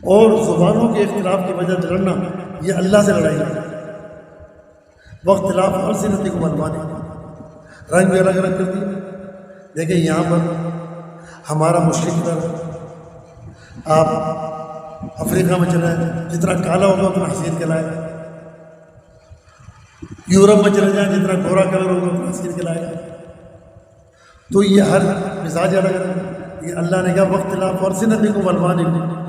اور زبانوں کے اختلاف کی وجہ سے لڑنا یہ اللہ سے لڑائی ہے۔ وقت اختلاف السنت کو منوانے رنگ بھی الگ الگ کر دیا۔ دیکھیں یہاں پر ہمارا مشرق پر آپ افریقہ میں چلے جتنا کالا ہوگا اتنا حسین کہلائے گا، یورپ میں چلے جائیں جتنا گورا کلر ہوگا اتنا حسین کہلائے گا۔ تو یہ ہر مزاج الگ الگ، یہ اللہ نے کہا وقت اختلاف السنتکم والوانکم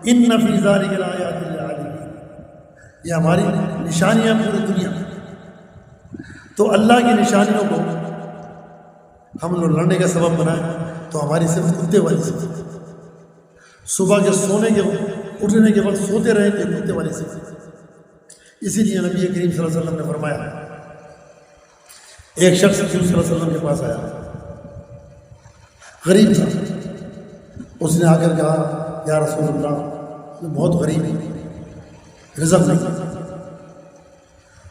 ان فی ذلک لآیات للعالمین، یہ ہماری نشانیاں پوری دنیا میں۔ تو اللہ کی نشانیوں کو ہم لوگ لڑنے کا سبب بنائیں تو ہماری صرف کتے والی صفت، صبح کے سونے کے اٹھنے کے وقت سوتے رہے تھے کتے والی صفت۔ اسی لیے نبی کریم صلی اللہ علیہ وسلم نے فرمایا، ایک شخص رسول صلی اللہ علیہ وسلم کے پاس آیا، غریب تھا، اس نے آ کر کہا یا رسول اللہ میں بہت غریب ہوں، رزق نہیں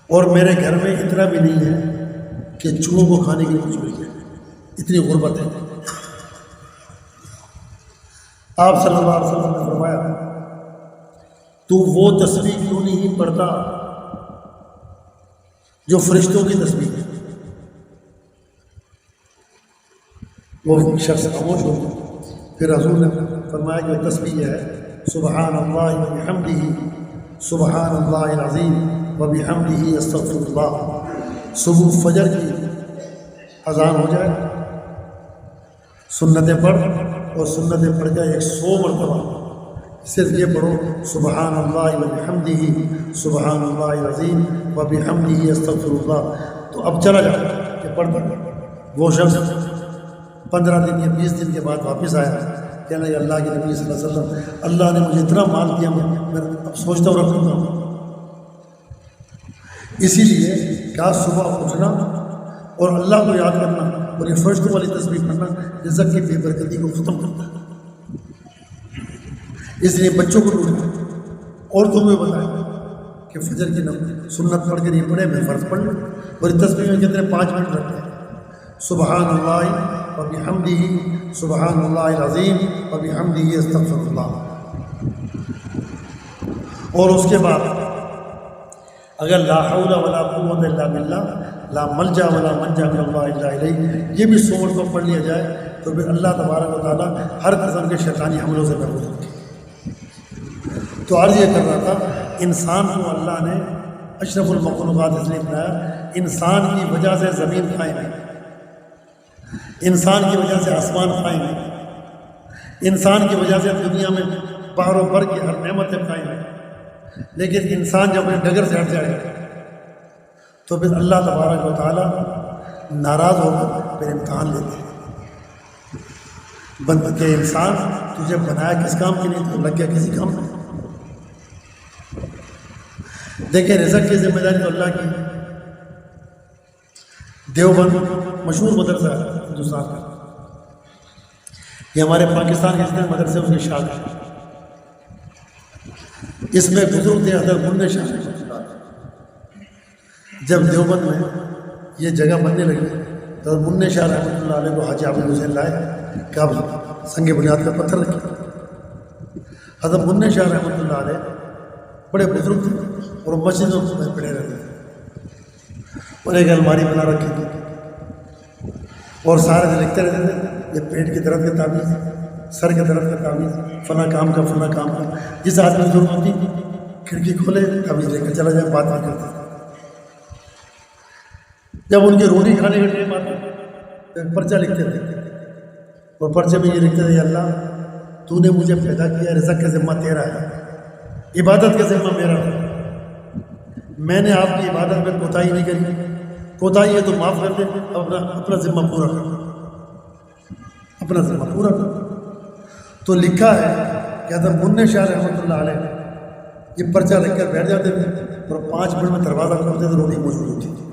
اور میرے گھر میں اتنا بھی نہیں ہے کہ چوہوں کو کھانے کے لیے کچھ مل جائے، اتنی غربت ہے۔ آپ صلی اللہ علیہ وسلم نے فرمایا تو وہ تسبیح کیوں نہیں پڑھتا جو فرشتوں کی تسبیح ہے؟ وہ شخص خاموش ہو گیا۔ پھر حضور نے فرمایا کہ وہ تسبیح ہے سبحان اللہ وبحمدہ سبحان اللہ العظیم وبحمدہ استغفر اللہ۔ صبح فجر کی اذان ہو جائے، سنتیں پڑھ اور سنتیں پڑھ جائے 100 مرتبہ صرف یہ پڑھو سبحان اللہ وبحمدہ سبحان اللہ العظیم وبحمدہ استغفر اللہ، تو اب چلا جائے کہ پڑھ پڑھ۔ وہ شخص 15 دن یا 20 دن کے بعد واپس آیا، کہنا کہ اللہ کے نبی صلی اللہ علیہ وسلم اللہ نے مجھے اتنا مال دیا میں اب سوچتا ہوں رکھوں گا۔ اسی لیے کیا صبح اٹھنا اور اللہ کو یاد کرنا اور یہ فرشتوں والی تسبیح پڑھنا رزق کی بے برکتی کو ختم کرتا ہے۔ اس لیے بچوں کو ڈھونڈنا اور تمہیں بتائیں کہ فجر کی سنت پڑھ کر یہ پڑھے، میں فرض پڑھ لوں، اور اس تسبیح میں کتنے 5 منٹ رکھتے ہیں سبحان اللہ وبحمدہ سبحان اللہ العظیم وبحمدہ استغفر اللہ۔ اور اس کے بعد اگر لا حول ولا قوت الا باللہ لا ملجا ولا منجا من اللہ الا الیہ یہ بھی 100 مرتبہ پڑھ لیا جائے تو پھر اللہ تبارک و تعالیٰ ہر قسم کے شیطانی حملوں سے محفوظ ہوتی ہے۔ تو عرض یہ کر رہا تھا، انسان کو اللہ نے اشرف المخلوقات اس لیے بنایا، انسان کی وجہ سے زمین قائم ہے، انسان کی وجہ سے آسمان قائم ہے، انسان کی وجہ سے دنیا میں بحر و بر کی ہر نعمتیں قائم ہیں۔ لیکن انسان جب اپنے ڈگر سے ہٹ جائے تو پھر اللہ تبارک و تعالیٰ ناراض ہو کر پھر امتحان لیتے ہیں، بند کہ انسان تجھے بنایا کس کام کے لیے، تو لگ گیا کسی کام میں۔ دیکھیں رزق کی ذمہ داری تو اللہ کی۔ دیوبند مشہور مدرسہ ہے ہندوستان کا، یہ ہمارے پاکستان کے جتنے مدرسے اس کے شاخ ہیں۔ اس میں بزرگ تھے حضرت منع شاہ رحمۃ اللہ علیہ۔ جب دیوبند میں یہ جگہ بننے لگی تو حضرت منع شاہ رحمۃ اللہ علیہ کو حاجی عابد حسین لائے کہ آپ سنگ بنیاد کا پتھر رکھیں۔ حضرت منع شاہ رحمۃ اللہ علیہ بڑے بزرگ تھے اور مسجدوں میں پڑے رہتے تھے، اور ایک الماری بنا رکھی تھی اور سارے دن لکھتے رہتے تھے یہ پیٹ کی درد کا تعویذ، سر کے درد کا تعویذ، فلاں کام کا فلاں کام کا۔ جس آدمی کی ضرورت ہوتی کھڑکی کھولے تعویذ لے کر چلا جائے، بات نہیں کرتے تھے۔ جب ان کی روٹی کھانے کا ٹائم آتا تو ایک پرچہ لکھتے تھے اور پرچے میں یہ لکھتے تھے اللہ تو نے مجھے پیدا کیا، رزق کا ذمہ تیرا ہے، عبادت کا ذمہ میرا ہے، میں نے آپ کی عبادت میں کوتاہی نہیں کری، کوتاہی ہے تو معاف کر دے، اپنا ذمہ پورا کر، اپنا ذمہ پورا کر۔ تو لکھا ہے کہ حضرت منع شاہ رحمۃ اللہ علیہ یہ پرچہ لکھ کر بیٹھ جاتے تھے اور 5 منٹ میں دروازہ کھولتے تھے، روٹی موجود ہوتی تھی،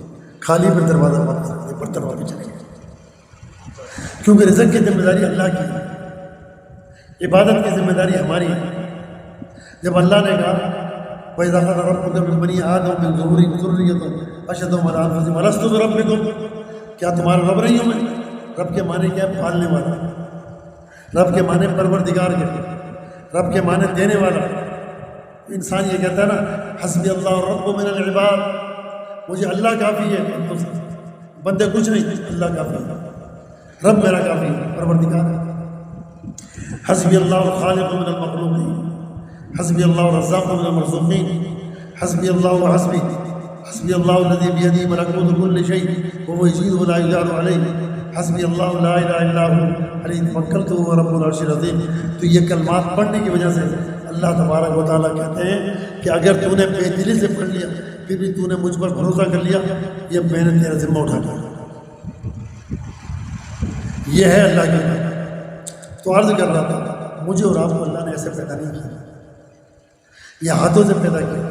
خالی پھر دروازہ واپس رکھتے، برتن واپس چلے گئے، کیونکہ رزق کی ذمہ داری اللہ کی ہے، عبادت کی ذمہ داری ہماری ہے۔ جب اللہ نے کہا وَإِذَا أَخَذَ رَبُّكَ مِن بَنِي آدَمَ مِن ظُهُورِهِمْ ذُرِّيَّتَهُمْ أَشْهَدُهُمْ عَلَىٰ أَنفُسِهِمْ أَلَسْتُ بِرَبِّكُمْ، کیا تمہارا رب نہیں ہوں میں؟ رب کے معنی کیا ہے؟ پالنے والا۔ رب کے معنی پروردگار کے، رب کے معنی دینے والا. انسان یہ کہتا ہے نا حسبی اللہ رب من العباد، مجھے اللہ کافی ہے، بندے کچھ نہیں، اللہ کافی ہے، رب میرا کافی ہے، پروردگار ہے. حسبی اللہ خالق من المخلوقین، حسبی اللہ رزاق من المرزوقین، حسبی اللہ حسبی، حسبی اللہ الذی بیدہ ملکوت کل شیء وهو یجیر ولا یجار علیہ، حسبی اللہ لا الہ الا هو علیہ توکلت وهو رب العرش العظیم. تو یہ کلمات پڑھنے کی وجہ سے اللہ تبارک و تعالیٰ کہتے ہیں کہ اگر تو نے بے دلی سے پڑھ لیا پھر بھی تو نے مجھ پر بھروسہ کر لیا، یہ میں نے تیرا ذمہ اٹھا لیا. یہ ہے اللہ کی بات. تو عرض کر رہا تھا مجھے اور آپ کو اللہ نے ایسے پیدا نہیں کیا، یہ ہاتھوں سے پیدا کیا.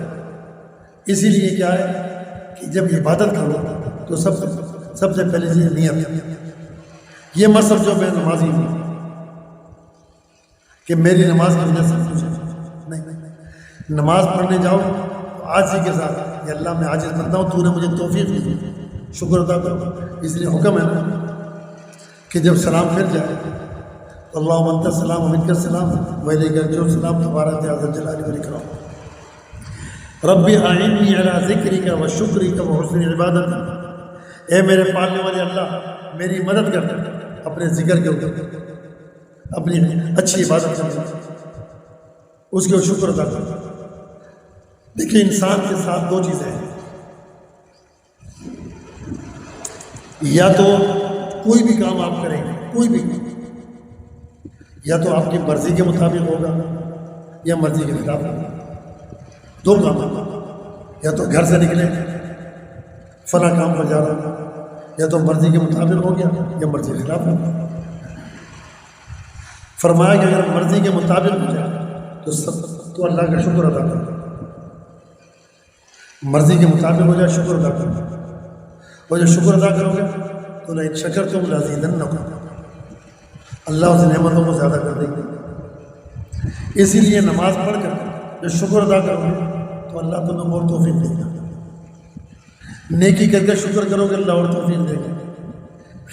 اسی لیے کیا ہے کہ جب عبادت کرو تو سب سے پہلے چیز نیت. یہ مت سمجھو میں نمازی ہوں کہ میری نماز کی وجہ سے کچھ نہیں. نماز پڑھنے جاؤ تو عاجزی کے ساتھ کہ اللہ میں عاجز بنتا ہوں، تو نے مجھے توفیق دی، شکر ادا کرو. اس لیے حکم ہے کہ جب سلام پھر جائے تو اللہم انت السلام و منک السلام وإلیک یرجع السلام تبارک یا ذا الجلال والاکرام. رب اعنی علی ذکرک و شکرک و حسن عبادتک، اے میرے پالنے والے اللہ میری مدد کر اپنے ذکر کے اوپر، اپنی اچھی عبادت کرنا، اس کے شکر ادا کرنا. دیکھیے انسان کے ساتھ دو چیزیں ہیں، یا تو کوئی بھی کام آپ کریں گے، کوئی بھی کام یا تو آپ کی مرضی کے مطابق ہوگا یا مرضی کے خلاف ہوگا. دو کام ہوگا، یا تو گھر سے نکلے فلاں کام پر جا رہا ہوں، یا تو مرضی کے مطابق ہو گیا یا مرضی کے خلاف ہوگا. فرمایا کہ اگر مرضی کے مطابق ہو جائے تو اللہ کا شکر ادا کرو، مرضی کے مطابق ہو جائے شکر ادا کرو. اور جب شکر ادا کرو گے تو لئن شکرتم لازیدنکم، اللہ اس نعمتوں کو زیادہ کر دیں گے. اسی لیے نماز پڑھ کر جب شکر ادا کرو گے تو اللہ تمہیں اور توفیق دے گا. نیکی کر کے شکر کرو گے اللہ اور توفیق دے گا.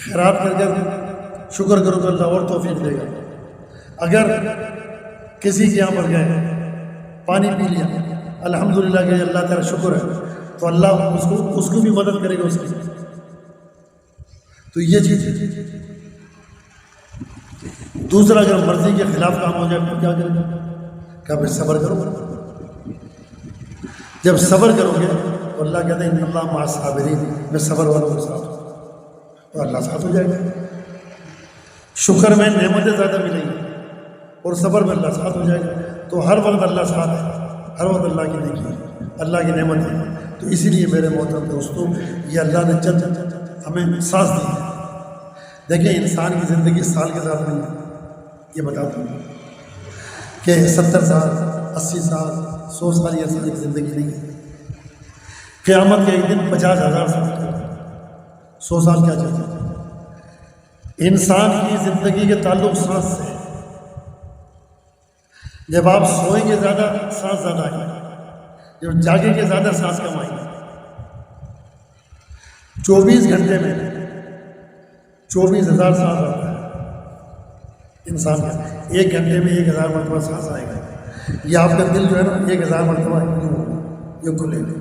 خیرات کر کے شکر کرو گے اللہ اور توفیق دے گا. اگر کسی کے یہاں پر گئے پانی پی لیا الحمدللہ کہ اللہ تعالیٰ شکر ہے تو اللہ اس کو بھی مدد کرے گا اس کی. تو یہ چیز ہے. دوسرا اگر مرضی کے خلاف کام ہو جائے تو کیا کرے گا؟ کہ پھر صبر کرو. جب صبر کرو گے تو اللہ کہتے ہیں ان اللہ مع الصابرین، میں صبر والوں کے ساتھ ہوں، تو اللہ ساتھ ہو جائے گا. شکر میں نعمتیں زیادہ ملیں گی اور صبر میں اللہ ساتھ ہو جائے گا. تو ہر وقت اللہ ساتھ ہے، ہر وقت اللہ کی نیکی ہے، اللہ کی نعمت ہے. تو اسی لیے میرے محترم دوستوں یہ اللہ نے چند ہمیں سانس دی ہے. دیکھیں انسان کی زندگی سال کے ساتھ نہیں ہے، یہ بتاتا ہوں کہ 70 سال 80 سال 100 سال یہ انسان کی زندگی نہیں ہے. قیامت کے ایک دن 50,000 سال کا 100 سال کیا چاہتے ہیں. انسان کی زندگی کے تعلق سانس سے ہے. جب آپ سوئیں گے زیادہ سانس زیادہ آئے گی، جب جاگیں گے زیادہ سانس کم آئے گی. 24 گھنٹے میں 24,000 سانس آتا ہے انسان کا. 1 گھنٹے میں 1,000 مرتبہ سانس آئے گا. یہ آپ کا دل جو ہے نا 1,000 مرتبہ یہ کھلے گا.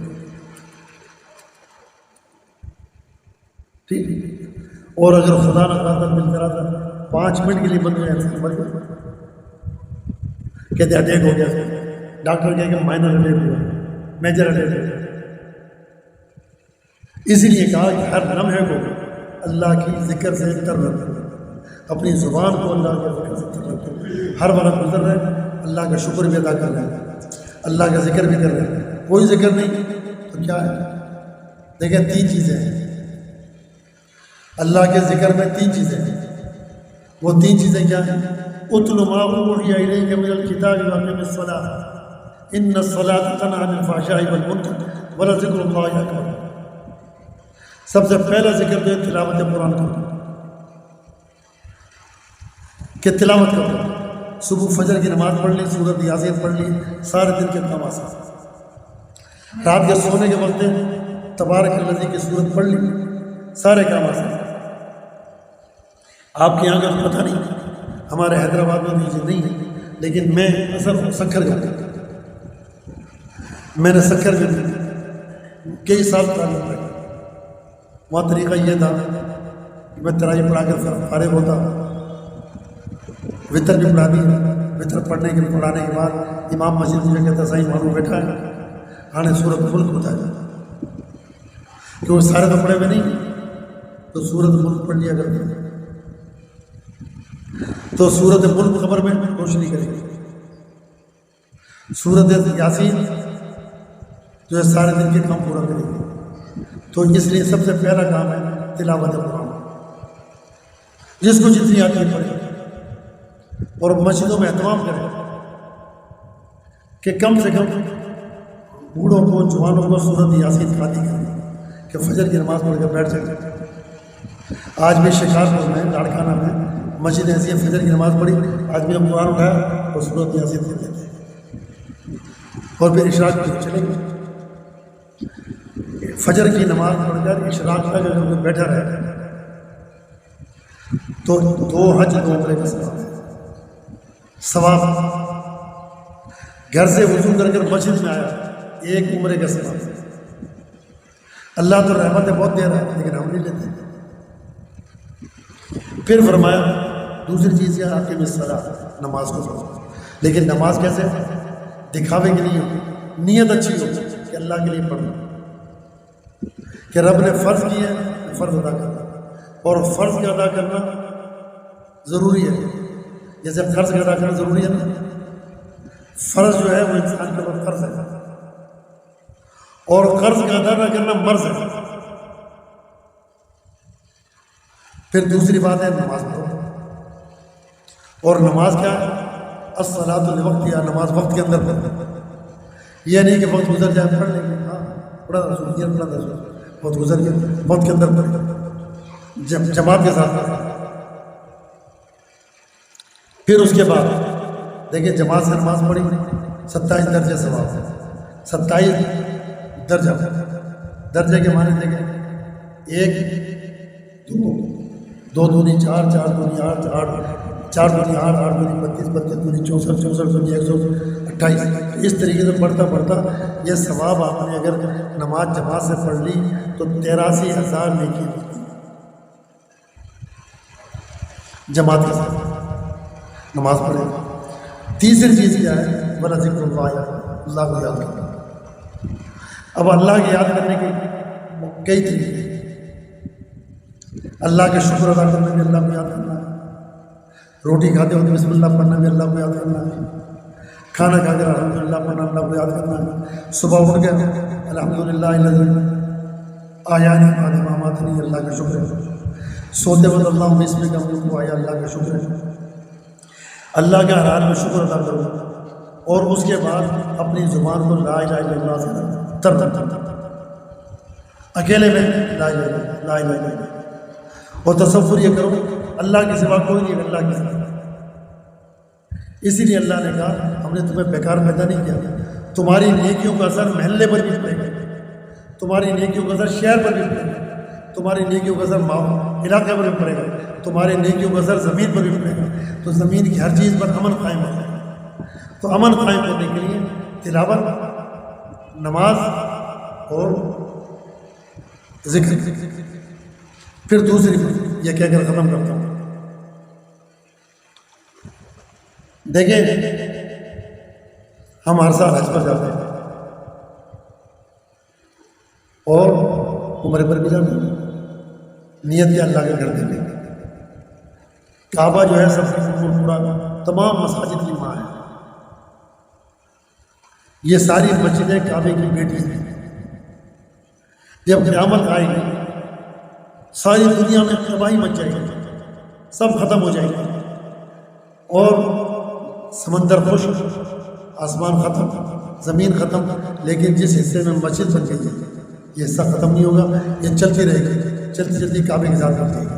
ٹھیک. اور اگر خدا نہ خواستہ دل کرا تھا 5 منٹ کے لیے بند ہو جائے مر گیا، کہتے اٹیک ہو گیا، ڈاکٹر کہے کہ مائنر اٹیک ہوا، میجر اٹیک ہوا. اسی لیے کہا کہ ہر لمحے کو اللہ کی ذکر سے تر رکھو، اپنی زبان کو اللہ کے ذکر سے تر رکھو. ہر وقت گزر رہے اللہ کا شکر بھی ادا کر رہے ہیں، اللہ کا ذکر بھی کر رہے ہیں. کوئی ذکر نہیں تو کیا ہے؟ دیکھیں 3 چیزیں ہیں اللہ کے ذکر میں. 3 چیزیں ہیں. وہ 3 چیزیں کیا ہیں؟ اتل ما اوحی الیک من الکتاب واقم الصلاۃ ان الصلاۃ تنہی عن الفحشاء والمنکر ولذکر اللہ اکبر. سب سے پہلا ذکر تو ہے تلاوت قرآن کا، کہ تلاوت کرو. صبح فجر کی نماز پڑھ لی، سورۃ یاسین پڑھ لی، سارے دن کے کام آسان. رات کے سونے کے وقت تبارک الذی کی سورت پڑھ لی، سارے کام آسان. آپ کے یہاں کا پتہ نہیں، ہمارے حیدرآباد میں بھی یہ نہیں ہے. لیکن میں اصل سکھر گیا، میں نے سکھر میں کئی سال تعلیم پڑھی۔ وہاں طریقہ یہ تھا کہ میں ترائی پڑھا کر فارغ ہوتا، وطر بھی پڑھا دی، وطر پڑھنے کے بعد امام مسجد میں کہتا صحیح معلوم بیٹھا ہے آنے سورت ملک بتایا، کہ وہ سارے تو پڑھے ہوئے نہیں، تو سورت ملک پڑھ لیا کرتے، تو سورت ملک خبر میں روشنی کرے گی، سورت یاسین جو ہے سارے دن کے کام پورا کرے گی۔ تو اس لیے سب سے پہلا کام ہے تلاوت قرآن، جس کو جتنی آتی ہے پڑھے، اور مسجدوں میں اہتمام کرے کہ کم سے کم بوڑھوں کو جوانوں کو سورت یاسین کھاتی کرے کہ فجر کی نماز پڑھ کر بیٹھ جائے۔ آج بھی شکارپور میں لاڑکانہ میں مسجد ایسی ہے، فجر کی نماز پڑھی، آج بھی ہم قرآن اٹھایا اور سورت یاسین پڑھ لیتے ہیں، اور پھر اشراق کی چلیں گے۔ فجر کی نماز پڑھ کر اشراق تک اگر کوئی بیٹھا رہے تو 2 حج 2 عمرے کا ثواب، گھر سے وضو کر کر مسجد میں آیا 1 عمرے کا ثواب۔ اللہ تو رحمتیں بہت دے رہا ہے لیکن ہم نہیں لیتے۔ پھر فرمایا دوسری چیز یہ آخر میں الصلاۃ، نماز کو پڑھو، لیکن نماز کیسے؟ دکھاوے کے لیے ہو، نیت اچھی ہو کہ اللہ کے لیے پڑھو، کہ رب نے فرض کیا ہے فرض ادا کرنا، اور فرض کا ادا کرنا ضروری ہے، جیسے قرض کا ادا کرنا ضروری ہے نا، فرض جو ہے وہ انسان کے اوپر فرض ہے، اور قرض کا ادا نہ کرنا مرض ہے۔ پھر دوسری بات ہے نماز پڑھو، اور نماز کیا ہے؟ الصلاۃ لوقت، یا نماز وقت کے اندر پڑھو، یہ نہیں کہ وقت گزر جائے پڑھ لیں گے، ہاں پڑھا وقت گزر گیا، وقت کے اندر پڑھے، جماعت کے ساتھ پڑھے۔ پھر اس کے بعد دیکھیں جماعت سے نماز پڑھی 27 درجے ثواب، 27 درجے کے معنی دیکھیں، 1 2 2 دونی 4 4 دونی 8 8 4 دونی 8 8 دونی 32 32 دونی 64 64 دونی 128۔ اس طریقے سے پڑھتا پڑھتا یہ ثواب آپ نے اگر نماز جماعت سے پڑھ لی تو 83,000 نیکی ملتی جماعت کے ساتھ نماز پڑھے۔ تیسری چیز کیا ہے؟ بلا ذکر اللہ کو یاد کرنا۔ اب اللہ کے یاد کرنے کے کئی طریقے، اللہ کے شکر ادا کرنے میں اللہ کو یاد کرنا ہے، روٹی کھاتے ہوتے بسم اللہ پڑھنا بھی اللہ کو یاد کرنا ہے، کھانا کھا کر الحمدللہ پڑھنا اللہ کو یاد کرنا ہے، صبح اٹھ کے الحمدللہ الذی آیانی بعد ما اماتنی، اللہ کا شکر ہے، سوتے وقت اللہم بسمک اموت و احیا، اللہ کا شکر ہے۔ اللہ کا ہر حال میں شکر ادا کرو، اور اس کے بعد اپنی زبان کو لا الہ الا اللہ سے تر اکیلے میں لا الہ الا اللہ، اور تصور یہ کرو اللہ کے سوا کوئی نہیں، اللہ کے سوا۔ اسی لیے اللہ نے کہا ہم نے تمہیں بیکار پیدا نہیں کیا، تمہاری نیکیوں کا اثر محلے پر بھی پڑے گا، تمہاری نیکیوں کا اثر شہر پر بھی پڑے گا، تمہاری نیکیوں کا اثر علاقے پر بھی پڑے گا، تمہاری نیکیوں کا اثر زمین پر بھی پڑے گا، تو زمین کی ہر چیز پر امن قائم ہو جائے گا۔ تو امن قائم ہونے کے لیے تلاوت، نماز اور ذکر۔ پھر دوسری بات یہ کہہ کر ختم کرتا ہوں، دیکھیں ہم ہر سال حج پر جاتے ہیں اور عمرے پر بھی جاتے ہیں، نیت کے اللہ کے گھر دینے، کعبہ جو ہے سب سے پورا تمام مساجد کی ماں ہے، یہ ساری مسجدیں کعبے کی بیٹی ہیں۔ جب قیامت آئے گی ساری دنیا میں تباہی مچ جائے گی، سب ختم ہو جائے گی، اور سمندر خشک، آسمان ختم، زمین ختم، لیکن جس حصے میں مسجد بن گئی ہے یہ حصہ ختم نہیں ہوگا، یہ چلتی رہے گی، چلتی چلتی کعبے کے ساتھ بن جائے گی۔